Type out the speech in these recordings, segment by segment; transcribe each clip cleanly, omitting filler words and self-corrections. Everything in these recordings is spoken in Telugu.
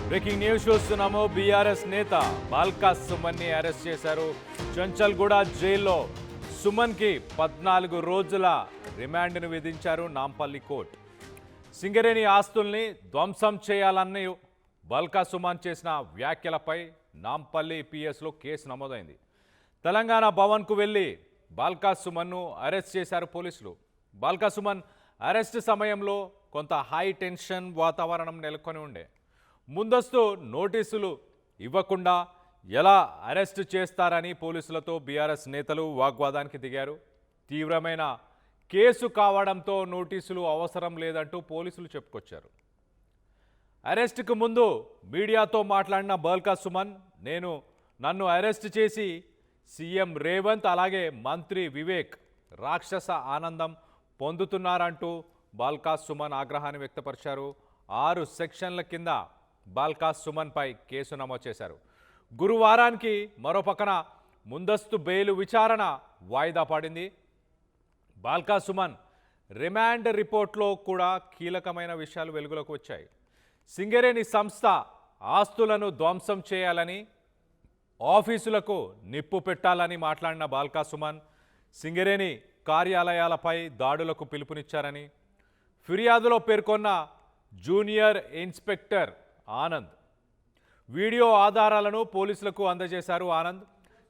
బ్రేకింగ్ న్యూస్ చూస్తున్నాము. బీఆర్ఎస్ నేత బాల్కా సుమన్ ని అరెస్ట్ చేశారు. చంచల్గూడ జైల్లో సుమన్ కి 14 రోజుల రిమాండ్ను విధించారు నాంపల్లి కోర్టు. సింగరేణి ఆస్తుల్ని ధ్వంసం చేయాలని బాల్కా సుమన్ చేసిన వ్యాఖ్యలపై నాంపల్లి పిఎస్లో కేసు నమోదైంది. తెలంగాణ భవన్కు వెళ్లి బాల్కా సుమన్ను అరెస్ట్ చేశారు పోలీసులు. బాల్కా సుమన్ అరెస్ట్ సమయంలో కొంత హై టెన్షన్ వాతావరణం నెలకొని ఉండే. ముందస్తు నోటీసులు ఇవ్వకుండా ఎలా అరెస్ట్ చేస్తారని పోలీసులతో బీఆర్ఎస్ నేతలు వాగ్వాదానికి దిగారు. తీవ్రమైన కేసు కావడంతో నోటీసులు అవసరం లేదంటూ పోలీసులు చెప్పుకొచ్చారు. అరెస్టుకు ముందు మీడియాతో మాట్లాడిన బాల్కా సుమన్, నన్ను అరెస్ట్ చేసి సీఎం రేవంత్ అలాగే మంత్రి వివేక్ రాక్షస ఆనందం పొందుతున్నారంటూ బాల్కా సుమన్ ఆగ్రహాన్ని వ్యక్తపరిచారు. 6 సెక్షన్ల కింద బాల్కా సుమన్పై కేసు నమోదు చేశారు. గురువారానికి మరోపక్కన ముందస్తు బెయిల్ విచారణ వాయిదా పడింది. బాల్కా సుమన్ రిమాండ్ రిపోర్ట్లో కూడా కీలకమైన విషయాలు వెలుగులోకి వచ్చాయి. సింగరేణి సంస్థ ఆస్తులను ధ్వంసం చేయాలని, ఆఫీసులకు నిప్పు పెట్టాలని మాట్లాడిన బాల్కా సుమన్ సింగరేణి కార్యాలయాలపై దాడులకు పిలుపునిచ్చారని ఫిర్యాదులో పేర్కొన్న జూనియర్ ఇన్స్పెక్టర్ ఆనంద్ వీడియో ఆధారాలను పోలీసులకు అందజేశారు. ఆనంద్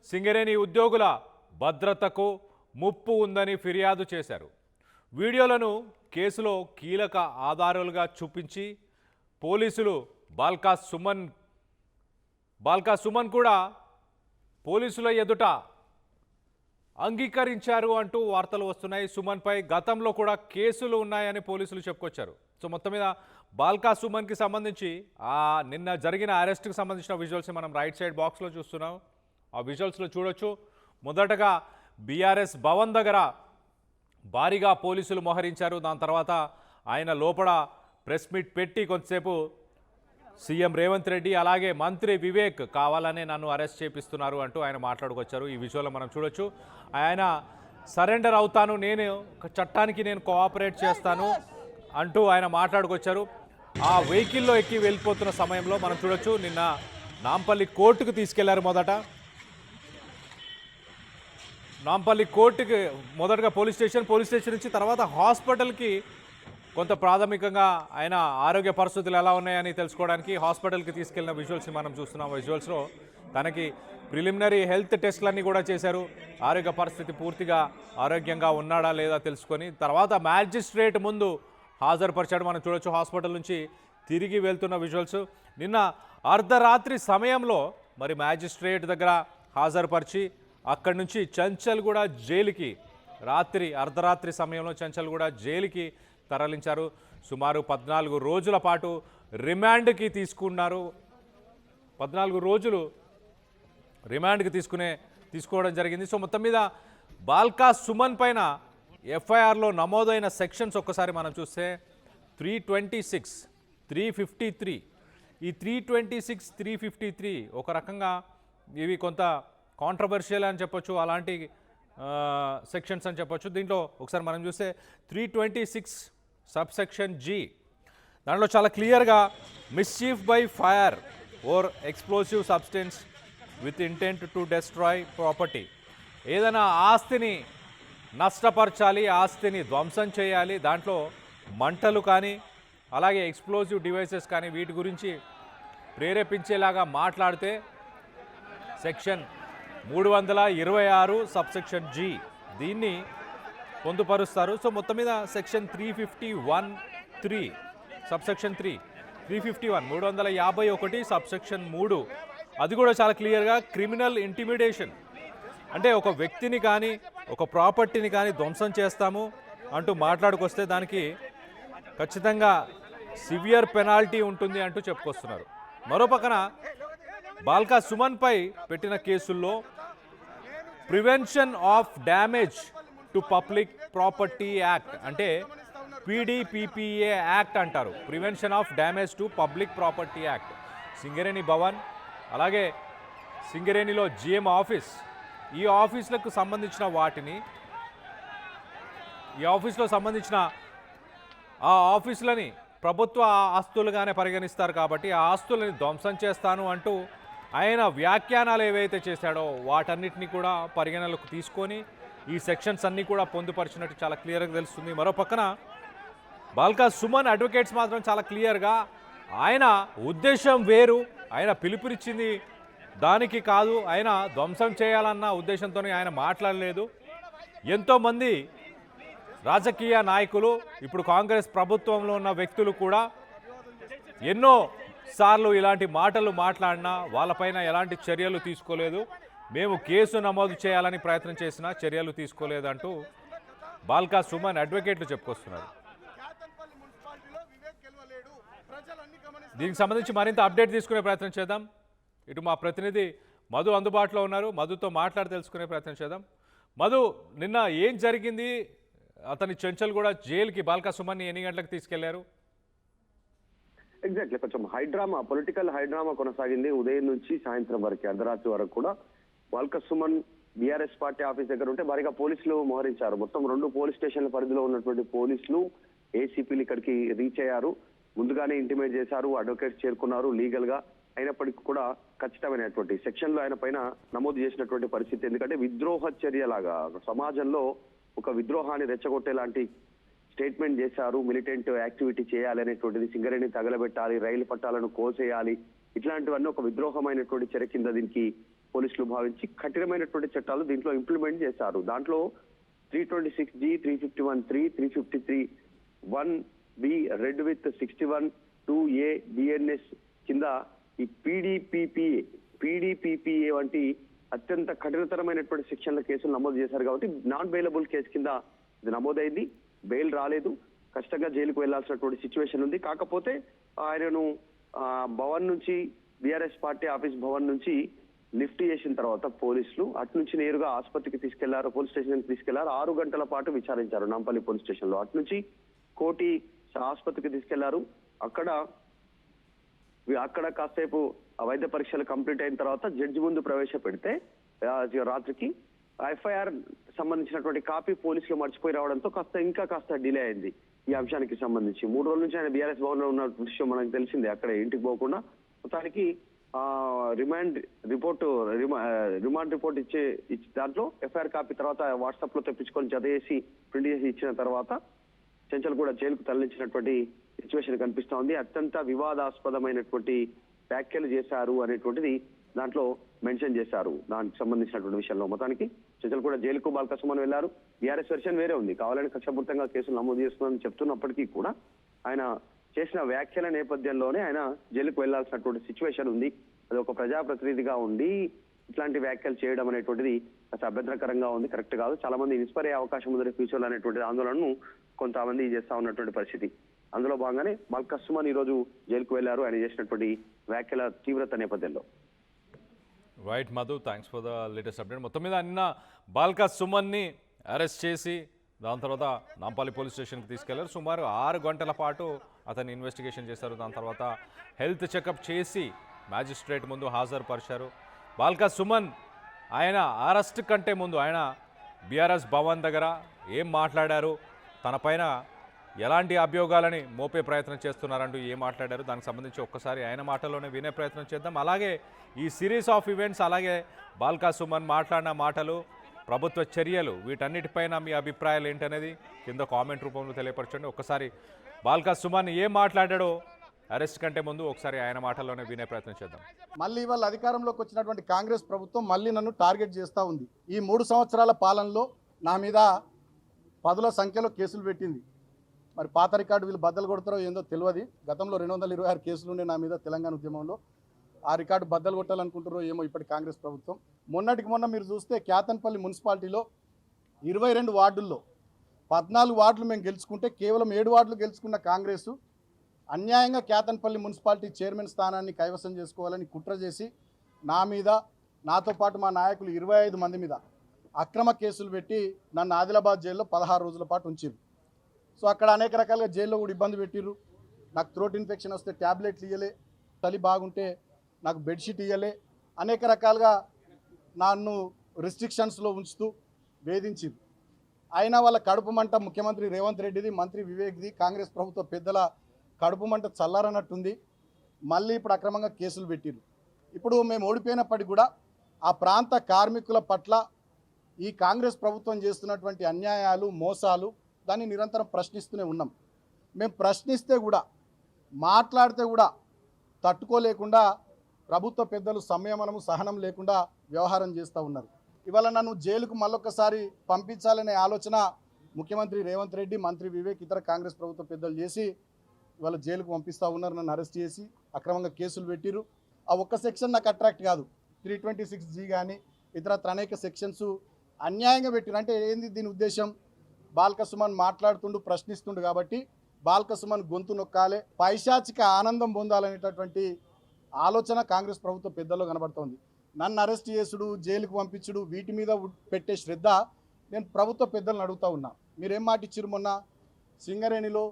సింగరేణి ఉద్యోగుల భద్రతకు ముప్పు ఉందని ఫిర్యాదు చేశారు. వీడియోలను కేసులో కీలక ఆధారాలుగా చూపించి పోలీసులు బాల్కా సుమన్ కూడా పోలీసుల ఎదుట అంగీకరించారు అంటూ వార్తలు వస్తున్నాయి. సుమన్పై గతంలో కూడా కేసులు ఉన్నాయని పోలీసులు చెప్పుకొచ్చారు. సో మొత్తం మీద బాల్కా సుమన్కి సంబంధించి నిన్న జరిగిన అరెస్ట్కి సంబంధించిన విజువల్స్ మనం రైట్ సైడ్ బాక్స్లో చూస్తున్నాం. ఆ విజువల్స్లో చూడొచ్చు. మొదటగా బీఆర్ఎస్ భవన్ దగ్గర భారీగా పోలీసులు మోహరించారు. దాని తర్వాత ఆయన లోపల ప్రెస్ మీట్ పెట్టి కొంతసేపు సీఎం రేవంత్ రెడ్డి అలాగే మంత్రి వివేక్ కావాలనే నన్ను అరెస్ట్ చేపిస్తున్నారు అంటూ ఆయన మాట్లాడుకొచ్చారు. ఈ విజువల్లో మనం చూడొచ్చు. ఆయన సరెండర్ అవుతాను, చట్టానికి నేను కోఆపరేట్ చేస్తాను అంటూ ఆయన మాట్లాడుకొచ్చారు. ఆ వెహికల్లో ఎక్కి వెళ్ళిపోతున్న సమయంలో మనం చూడొచ్చు. నిన్న నాంపల్లి కోర్టుకు తీసుకెళ్లారు. నాంపల్లి కోర్టుకి మొదటగా పోలీస్ స్టేషన్ నుంచి తర్వాత హాస్పిటల్కి కొంత ప్రాథమికంగా ఆయన ఆరోగ్య పరిస్థితులు ఎలా ఉన్నాయని తెలుసుకోవడానికి హాస్పిటల్కి తీసుకెళ్లిన విజువల్స్ మనం చూస్తున్నాం. విజువల్స్లో తనకి ప్రిలిమినరీ హెల్త్ టెస్ట్లన్నీ కూడా చేశారు. ఆరోగ్య పరిస్థితి పూర్తిగా ఆరోగ్యంగా ఉన్నాడా లేదా తెలుసుకొని తర్వాత మ్యాజిస్ట్రేట్ ముందు హాజరుపరిచాడు. మనం చూడొచ్చు హాస్పిటల్ నుంచి తిరిగి వెళ్తున్న విజువల్స్. నిన్న అర్ధరాత్రి సమయంలో మరి మ్యాజిస్ట్రేట్ దగ్గర హాజరుపరిచి అక్కడి నుంచి చంచల్గూడ జైలుకి అర్ధరాత్రి సమయంలో చంచల్గూడ జైలుకి తరలించారు. సుమారు 14 రోజుల పాటు రిమాండ్కి తీసుకున్నారు. 14 రోజులు రిమాండ్కి తీసుకోవడం జరిగింది. సో మొత్తం మీద బాల్కా సుమన్ పైన ఎఫ్ఐఆర్లో నమోదైన సెక్షన్స్ ఒక్కసారి మనం చూస్తే 326, 353. ఈ 326, 353 ఒక రకంగా ఇవి కొంత కాంట్రవర్షియల్ అని చెప్పొచ్చు, అలాంటి సెక్షన్స్ అని చెప్పొచ్చు. దీంట్లో ఒకసారి మనం చూస్తే 326 సబ్సెక్షన్ G, దాంట్లో చాలా క్లియర్గా mischief by fire or explosive substance with intent to destroy property. ఏదైనా ఆస్తిని నష్టపరచాలి, ఆస్తిని ధ్వంసం చేయాలి, దాంట్లో మంటలు కానీ అలాగే ఎక్స్ప్లోజివ్ డివైసెస్ కానీ వీటి గురించి ప్రేరేపించేలాగా మాట్లాడితే సెక్షన్ 326 సబ్సెక్షన్ G దీన్ని పొందుపరుస్తారు. సో మొత్తం మీద సెక్షన్ 351 సబ్సెక్షన్ 351 351 సబ్సెక్షన్ 3 అది కూడా చాలా క్లియర్గా క్రిమినల్ ఇంటిమిడేషన్, అంటే ఒక వ్యక్తిని కానీ ఒక ప్రాపర్టీని కానీ ధ్వంసం చేస్తాము అంటూ మాట్లాడుకొస్తే దానికి ఖచ్చితంగా సివియర్ పెనాల్టీ ఉంటుంది అంటూ చెప్పుకొస్తున్నారు. మరోపక్కన బాల్కా సుమన్పై పెట్టిన కేసుల్లో prevention of damage to public property act, అంటే PDPPA యాక్ట్ అంటారు. Prevention of damage to public property act. Singareni Bhavan అలాగే సింగరేణిలో GM ఆఫీస్, ఈ ఆఫీసులకు సంబంధించిన ఈ ఆఫీసులో సంబంధించిన ఆ ఆఫీసులని ప్రభుత్వ ఆస్తులుగానే పరిగణిస్తారు కాబట్టి ఆ ఆస్తులని ధ్వంసం చేస్తాను అంటూ ఆయన వ్యాఖ్యానాలు ఏవైతే చేశాడో వాటన్నిటిని కూడా పరిగణనలోకి తీసుకొని ఈ సెక్షన్స్ అన్నీ కూడా పొందుపరిచినట్టు చాలా క్లియర్గా తెలుస్తుంది. మరో పక్కన బాల్కా సుమన్ అడ్వకేట్స్ మాత్రం చాలా క్లియర్గా ఆయన ఉద్దేశం వేరు, ఆయన పిలుపునిచ్చింది దానికి కాదు, ఆయన ధ్వంసం చేయాలన్న ఉద్దేశంతోనే ఆయన మాట్లాడలేదు. ఎంతోమంది రాజకీయ నాయకులు, ఇప్పుడు కాంగ్రెస్ ప్రభుత్వంలో ఉన్న వ్యక్తులు కూడా ఎన్నో సార్లు ఇలాంటి మాటలు మాట్లాడినా వాళ్ళపైన ఎలాంటి చర్యలు తీసుకోలేదు. మేము కేసు నమోదు చేయాలని ప్రయత్నం చేసినా చర్యలు తీసుకోలేదంటూ బాల్కా సుమన్ అడ్వకేట్లు చెప్పుకొస్తున్నారు. దీనికి సంబంధించి మరింత అప్డేట్ తీసుకునే ప్రయత్నం చేద్దాం. ఇటు మా ప్రతినిధి మధు అందుబాటులో ఉన్నారు, మధుతో మాట్లాడి తెలుసుకునే ప్రయత్నం చేద్దాం. మధు, నిన్న ఏం జరిగింది? అతని చెంచల్ కూడా జైలుకి బాల్కా సుమన్ని ఎన్ని గంటలకు తీసుకెళ్లారు? ఎగ్జాక్ట్లీ, కొంచెం హైడ్రామా, పొలిటికల్ హైడ్రామా కొనసాగింది ఉదయం నుంచి సాయంత్రం వరకు, అర్ధరాత్రి వరకు కూడా. Balka Suman BRS party office దగ్గర ఉంటే భారీగా పోలీసులు మోహరించారు. మొత్తం 2 పోలీస్ స్టేషన్ల పరిధిలో ఉన్నటువంటి పోలీసులు, ఏసీపీలు ఇక్కడికి రీచ్ అయ్యారు. ముందుగానే ఇంటిమేట్ చేశారు, అడ్వకేట్స్ చేరుకున్నారు లీగల్ గా. అయినప్పటికీ కూడా ఖచ్చితమైనటువంటి సెక్షన్లు ఆయన పైన నమోదు చేసినటువంటి పరిస్థితి. ఎందుకంటే విద్రోహ చర్యలాగా సమాజంలో ఒక విద్రోహాన్ని రెచ్చగొట్టేలాంటి స్టేట్మెంట్ చేశారు. మిలిటెంట్ యాక్టివిటీ చేయాలి అనేటువంటిది, సింగరేణి తగలబెట్టాలి, రైలు పట్టాలను కోసేయాలి, ఇట్లాంటివన్నీ ఒక విద్రోహమైనటువంటి చర్య కింద దీనికి పోలీసులు భావించి కఠినమైనటువంటి చట్టాలు దీంట్లో ఇంప్లిమెంట్ చేశారు. దాంట్లో 326G, 351(3), 353(1)B red with 61(2)A BNS కింద ఈ పీడీపీపీఏ వంటి అత్యంత కఠినతరమైనటువంటి శిక్షణల కేసులు నమోదు చేశారు. కాబట్టి నాన్ బెయిలబుల్ కేసు కింద ఇది నమోదైంది. బెయిల్ రాలేదు, కష్టంగా జైలుకు వెళ్లాల్సినటువంటి సిచ్యువేషన్ ఉంది. కాకపోతే ఆయనను భవన్ నుంచి, బీఆర్ఎస్ పార్టీ ఆఫీస్ భవన్ నుంచి లిఫ్ట్ చేసిన తర్వాత పోలీసులు అటు నుంచి నేరుగా ఆసుపత్రికి తీసుకెళ్లారు, పోలీస్ స్టేషన్ కి తీసుకెళ్లారు. 6 గంటల పాటు విచారించారు నాంపల్లి పోలీస్ స్టేషన్ లో. అటు నుంచి కోటి ఆసుపత్రికి తీసుకెళ్లారు. అక్కడ కాసేపు వైద్య పరీక్షలు కంప్లీట్ అయిన తర్వాత జడ్జి ముందు ప్రవేశపెడితే రాత్రికి ఎఫ్ఐఆర్ సంబంధించినటువంటి కాపీ పోలీసులు మర్చిపోయి రావడంతో కాస్త డిలే అయింది ఈ అంశానికి సంబంధించి. 3 రోజుల నుంచి ఆయన బీఆర్ఎస్ భవన్ లో ఉన్న విషయం మనకు తెలిసిందే. అక్కడ ఇంటికి పోకుండా మొత్తానికి రిమాండ్ రిపోర్ట్ ఇచ్చే దాంట్లో ఎఫ్ఐఆర్ కాపీ తర్వాత వాట్సాప్ లో తెప్పించుకొని జత చేసి ప్రింట్ చేసి ఇచ్చిన తర్వాత చెంచల్ కూడా జైలుకు తరలించినటువంటి సిచ్యువేషన్ కనిపిస్తా ఉంది. అత్యంత వివాదాస్పదమైనటువంటి వ్యాఖ్యలు చేశారు అనేటువంటిది దాంట్లో మెన్షన్ చేశారు. దానికి సంబంధించినటువంటి విషయంలో మొత్తానికి చెంచల్ కూడా జైలుకు బాల్కా సుమన్ వెళ్లారు. బీఆర్ఎస్ వెర్షన్ వేరే ఉంది, కావాలని కక్షపూర్తంగా కేసులు నమోదు చేస్తుందని చెప్తున్నప్పటికీ కూడా ఆయన చేసిన వ్యాఖ్యల నేపథ్యంలోనే ఆయన జైలుకు వెళ్లాల్సినటువంటి సిచ్యువేషన్ ఉంది. అది ఒక ప్రజాప్రతినిధిగా ఉండి ఇట్లాంటి వ్యాఖ్యలు చేయడం అనేటువంటిది అభ్యంతరకరంగా ఉంది, కరెక్ట్ కాదు. చాలా మంది ఇన్స్పైర్ అయ్యే అవకాశం ఉంది ఫ్యూచర్ లో అనేటువంటి ఆందోళనను కొంతమంది చేస్తా ఉన్నటువంటి పరిస్థితి. అందులో భాగంగానే బాల్కా సుమన్ ఈ రోజు జైలుకు వెళ్లారు, ఆయన చేసినటువంటి వ్యాఖ్యల తీవ్రత నేపథ్యంలో. Right Madhu, thanks for the latest update. మొత్తం మీద నిన్న బాల్కా సుమన్ని అరెస్ట్ చేసి దాని తర్వాత నాంపల్లి పోలీస్ స్టేషన్కి తీసుకెళ్లారు. సుమారు 6 గంటల పాటు అతన్ని ఇన్వెస్టిగేషన్ చేశారు. దాని తర్వాత హెల్త్ చెకప్ చేసి మ్యాజిస్ట్రేట్ ముందు హాజరుపరిచారు. బాల్కా సుమన్ ఆయన అరెస్ట్ కంటే ముందు ఆయన బీఆర్ఎస్ భవన్ దగ్గర ఏం మాట్లాడారు, తన పైన ఎలాంటి అభియోగాలని మోపే ప్రయత్నం చేస్తున్నారంటూ ఏం మాట్లాడారు, దానికి సంబంధించి ఒక్కసారి ఆయన మాటల్లోనే వినే ప్రయత్నం చేద్దాం. అలాగే ఈ సిరీస్ ఆఫ్ ఈవెంట్స్, అలాగే బాల్కా సుమన్ మాట్లాడిన మాటలు, ప్రభుత్వ చర్యలు, వీటన్నిటిపైన మీ అభిప్రాయాలు ఏంటనేది కింద కామెంట్ రూపంలో తెలియపరచండి. ఒక్కసారి బాల్కా సుమన్ ఏం మాట్లాడాడో అరెస్ట్ కంటే ముందు ఒకసారి ఆయన మాటల్లోనే వినే ప్రయత్నం చేద్దాం. మళ్ళీ వాళ్ళ అధికారంలోకి వచ్చినటువంటి కాంగ్రెస్ ప్రభుత్వం మళ్ళీ నన్ను టార్గెట్ చేస్తూ ఉంది. ఈ 3 సంవత్సరాల పాలనలో నా మీద 10ల సంఖ్యలో కేసులు పెట్టింది. మరి పాత రికార్డు వీళ్ళు బద్దలు కొడతారో ఏందో తెలియదు. గతంలో 226 కేసులు ఉండే నా మీద తెలంగాణ ఉద్యమంలో. ఆ రికార్డు బద్దలు కొట్టాలనుకుంటారో ఏమో ఇప్పటి కాంగ్రెస్ ప్రభుత్వం. మొన్నటికి మొన్న మీరు చూస్తే క్యాతన్పల్లి మున్సిపాలిటీలో 22 వార్డుల్లో 14 వార్డులు మేము గెలుచుకుంటే కేవలం 7 వార్డులు గెలుచుకున్న కాంగ్రెసు అన్యాయంగా క్యాతన్పల్లి మున్సిపాలిటీ చైర్మన్ స్థానాన్ని కైవసం చేసుకోవాలని కుట్ర చేసి నా మీద, నాతో పాటు మా నాయకులు 25 మంది మీద అక్రమ కేసులు పెట్టి నన్ను ఆదిలాబాద్ జైల్లో 16 రోజుల పాటు ఉంచారు. సో అక్కడ అనేక రకాలుగా జైల్లో కూడా ఇబ్బంది పెట్టిర్రు. నాకు థ్రోట్ ఇన్ఫెక్షన్ వస్తే ట్యాబ్లెట్లు ఇవ్వలే, చలి బాగుంటే నాకు బెడ్షీట్ ఇవ్వలే, అనేక రకాలుగా నన్ను రిస్ట్రిక్షన్స్లో ఉంచుతూ వేధించింది. అయినా వాళ్ళ కడుపు మంట ముఖ్యమంత్రి రేవంత్ రెడ్డిది, మంత్రి వివేక్ది, కాంగ్రెస్ ప్రభుత్వ పెద్దల కడుపు మంట చల్లారనట్టుంది. మళ్ళీ ఇప్పుడు అక్రమంగా కేసులు పెట్టిరు. ఇప్పుడు మేము ఓడిపోయినప్పటికీ కూడా ఆ ప్రాంత కార్మికుల పట్ల ఈ కాంగ్రెస్ ప్రభుత్వం చేస్తున్నటువంటి అన్యాయాలు, మోసాలు దాన్ని నిరంతరం ప్రశ్నిస్తూనే ఉన్నాం. మేము ప్రశ్నిస్తే కూడా, మాట్లాడితే కూడా తట్టుకోలేకుండా ప్రభుత్వ పెద్దలు సంయమనము, సహనం లేకుండా వ్యవహారం చేస్తూ ఉన్నారు. ఇవాళ నన్ను జైలుకు మళ్ళొక్కసారి పంపించాలనే ఆలోచన ముఖ్యమంత్రి రేవంత్ రెడ్డి, మంత్రి వివేక్, ఇతర కాంగ్రెస్ ప్రభుత్వ పెద్దలు చేసి ఇవాళ జైలుకు పంపిస్తూ ఉన్నారు. నన్ను అరెస్ట్ చేసి అక్రమంగా కేసులు పెట్టిరు. ఆ ఒక్క సెక్షన్ నాకు అట్రాక్ట్ కాదు. 326G కానీ ఇతరత్ర అనేక సెక్షన్స్ అన్యాయంగా పెట్టిరు. అంటే ఏంది దీని ఉద్దేశం? బాల్క సుమన్ మాట్లాడుతుండు, ప్రశ్నిస్తుండు కాబట్టి బాల్క సుమన్ గొంతు నొక్కాలే, పైశాచిక ఆనందం పొందాలనేటటువంటి ఆలోచన కాంగ్రెస్ ప్రభుత్వ పెద్దల్లో కనబడుతోంది. నన్ను అరెస్ట్ చేసుడు, జైలుకు పంపించుడు, వీటి మీద పెట్టే శ్రద్ధ నేను ప్రభుత్వ పెద్దలను అడుగుతూ ఉన్నా. మీరేం మాట ఇచ్చిరు? మొన్న సింగరేణిలో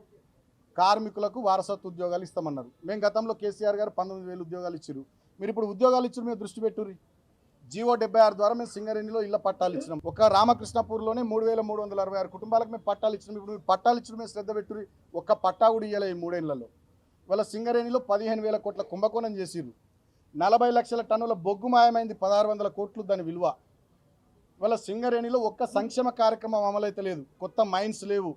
కార్మికులకు వారసత్వ ఉద్యోగాలు ఇస్తామన్నారు. మేము గతంలో కేసీఆర్ గారు 19,000 ఉద్యోగాలు ఇచ్చిరు. మీరు ఇప్పుడు ఉద్యోగాలు ఇచ్చారు, మీరు దృష్టి పెట్టుర్రి. జీవో 76 ద్వారా మేము సింగరేణిలో ఇళ్ల పట్టాలు ఇచ్చినాం. ఒక రామకృష్ణపూర్లోనే 3,366 కుటుంబాలకు మేము పట్టాలు ఇచ్చినాం. ఇప్పుడు మీరు పట్టాలు ఇచ్చిన మేము శ్రద్ధ పెట్టుర్రి. ఒక్క పట్టా కూడా ఇవ్వలే ఈ 3 ఏళ్లలో. ఇవాళ సింగరేణిలో 15,000 కోట్ల కుంభకోణం చేసిర్రు. 40 లక్షల టన్నుల బొగ్గు మాయమైంది, 1,600 కోట్లు దాని విలువ. ఇవాళ సింగరేణిలో ఒక్క సంక్షేమ కార్యక్రమం అమలైతే లేదు, కొత్త మైన్స్ లేవు,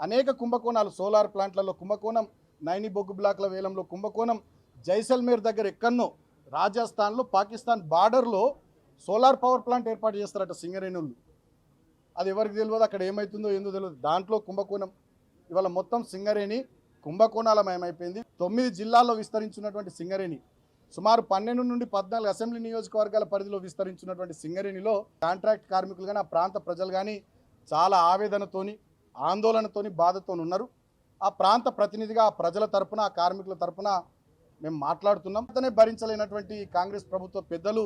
అనేక కుంభకోణాలు. సోలార్ ప్లాంట్లలో కుంభకోణం, నైని బొగ్గు బ్లాక్ల వేలంలో కుంభకోణం, జైసల్మేర్ దగ్గర ఎక్కడనో రాజస్థాన్లో పాకిస్తాన్ బార్డర్లో సోలార్ పవర్ ప్లాంట్ ఏర్పాటు చేస్తారట సింగరేణులు. అది ఎవరికి తెలియదు, అక్కడ ఏమవుతుందో ఏందో తెలియదు. దాంట్లో కుంభకోణం. ఇవాళ మొత్తం సింగరేణి కుంభకోణాలమయమైపోయింది. 9 జిల్లాల్లో విస్తరించినటువంటి సింగరేణి, సుమారు 12 నుండి 14 అసెంబ్లీ నియోజకవర్గాల పరిధిలో విస్తరించినటువంటి సింగరేణిలో కాంట్రాక్ట్ కార్మికులు కానీ, ఆ ప్రాంత ప్రజలు కానీ చాలా ఆవేదనతోని, ఆందోళనతోని, బాధతో ఉన్నారు. ఆ ప్రాంత ప్రతినిధిగా ఆ ప్రజల తరపున, ఆ కార్మికుల తరపున మేము మాట్లాడుతున్నాం. అతనే భరించలేనటువంటి కాంగ్రెస్ ప్రభుత్వ పెద్దలు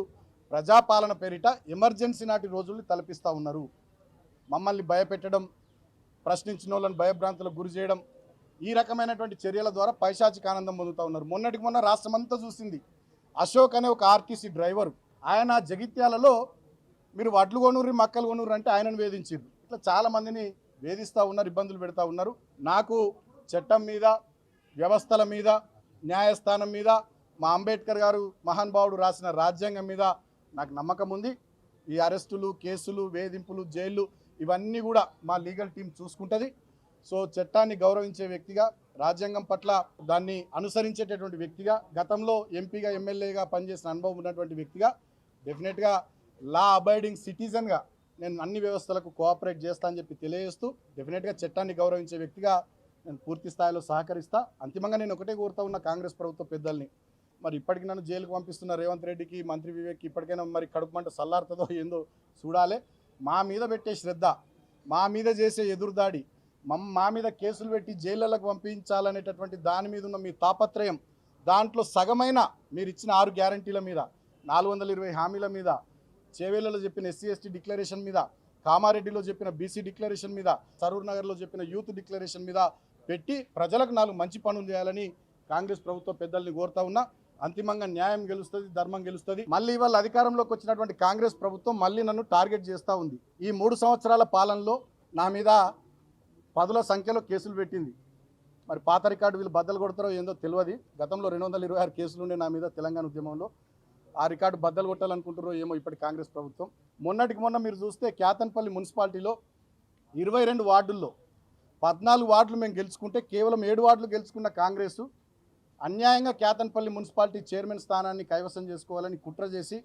ప్రజాపాలన పేరిట ఎమర్జెన్సీ నాటి రోజుల్ని తలపిస్తూ ఉన్నారు. మమ్మల్ని భయపెట్టడం, ప్రశ్నించిన వాళ్ళని భయభ్రాంతులకు గురి చేయడం, ఈ రకమైనటువంటి చర్యల ద్వారా పైశాచిక ఆనందం పొందుతూ ఉన్నారు. మొన్నటికి మొన్న రాష్ట్రమంతా చూసింది. అశోక్ అనే ఒక ఆర్టీసీ డ్రైవర్, ఆయన జగిత్యాలలో మీరు వడ్లు కొనుర్రి, మక్కలు కొనుర్రి అంటే ఆయనను వేధించారు. ఇట్లా చాలామందిని వేధిస్తూ ఉన్నారు, ఇబ్బందులు పెడతా ఉన్నారు. నాకు చట్టం మీద, వ్యవస్థల మీద, న్యాయస్థానం మీద, మా అంబేద్కర్ గారు మహానుభావుడు రాసిన రాజ్యాంగం మీద నాకు నమ్మకం ఉంది. ఈ అరెస్టులు, కేసులు, వేధింపులు, జైళ్ళు ఇవన్నీ కూడా మా లీగల్ టీం చూసుకుంటుంది. సో చట్టాన్ని గౌరవించే వ్యక్తిగా, రాజ్యాంగం పట్ల దాన్ని అనుసరించేటటువంటి వ్యక్తిగా, గతంలో ఎంపీగా, ఎమ్మెల్యేగా పనిచేసిన అనుభవం ఉన్నటువంటి వ్యక్తిగా, డెఫినెట్గా లా అబైడింగ్ సిటిజన్గా నేను అన్ని వ్యవస్థలకు కోఆపరేట్ చేస్తా అని చెప్పి తెలియజేస్తూ, డెఫినెట్గా చట్టాన్ని గౌరవించే వ్యక్తిగా నేను పూర్తి స్థాయిలో సహకరిస్తా. అంతిమంగా నేను ఒకటే కోరుతా ఉన్న కాంగ్రెస్ ప్రభుత్వ పెద్దల్ని, మరి ఇప్పటికి నన్ను జైలుకు పంపిస్తున్న రేవంత్ రెడ్డికి, మంత్రి వివేక్ ఇప్పటికైనా మరి కడుపు మంట సల్లారుతుందో ఏందో చూడాలి. మా మీద పెట్టే శ్రద్ధ, మా మీద చేసే ఎదురుదాడి, మా మీద కేసులు పెట్టి జైళ్ళకు పంపించాలనేటటువంటి దాని మీద ఉన్న మీ తాపత్రయం, దాంట్లో సగమైన మీరు ఇచ్చిన 6 గ్యారంటీల మీద, 420 హామీల మీద, చేవేళ్లలో చెప్పిన SC/ST డిక్లరేషన్ మీద, కామారెడ్డిలో చెప్పిన BC డిక్లరేషన్ మీద, సరూర్ నగర్లో చెప్పిన యూత్ డిక్లరేషన్ మీద పెట్టి ప్రజలకు 4 మంచి పనులు చేయాలని కాంగ్రెస్ ప్రభుత్వ పెద్దల్ని కోరుతా ఉన్నా. అంతిమంగా న్యాయం గెలుస్తుంది, ధర్మం గెలుస్తుంది. మళ్ళీ ఇవాళ అధికారంలోకి వచ్చినటువంటి కాంగ్రెస్ ప్రభుత్వం మళ్ళీ నన్ను టార్గెట్ చేస్తూ ఉంది. ఈ 3 సంవత్సరాల పాలనలో నా మీద 10ల సంఖ్యలో కేసులు పెట్టింది. మరి పాత రికార్డు వీళ్ళు బద్దలు కొడతారో ఏందో తెలియదు. గతంలో 226 కేసులు ఉండే నా మీద తెలంగాణ ఉద్యమంలో. ఆ రికార్డు బద్దలు కొట్టాలనుకుంటారో ఏమో ఇప్పటి కాంగ్రెస్ ప్రభుత్వం. మొన్నటికి మొన్న మీరు చూస్తే క్యాతన్పల్లి మున్సిపాలిటీలో 22 వార్డుల్లో 14 వార్డులు మేము గెలుచుకుంటే కేవలం 7 వార్డులు గెలుచుకున్న కాంగ్రెసు అన్యాయంగా క్యాతన్పల్లి మున్సిపాలిటీ చైర్మన్ స్థానాన్ని కైవసం చేసుకోవాలని కుట్ర చేసి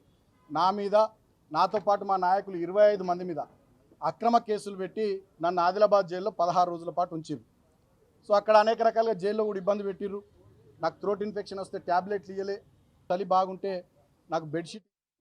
నా మీద, నాతో పాటు మా నాయకులు 25 మంది మీద అక్రమ కేసులు పెట్టి నన్ను ఆదిలాబాద్ జైల్లో 16 రోజుల పాటు ఉంచారు. సో అక్కడ అనేక రకాలుగా జైల్లో కూడా ఇబ్బంది పెట్టిర్రు. నాకు థ్రోట్ ఇన్ఫెక్షన్ వస్తే ట్యాబ్లెట్లు ఇవ్వలే, చలి బాగుంటే నాకు బెడ్షీట్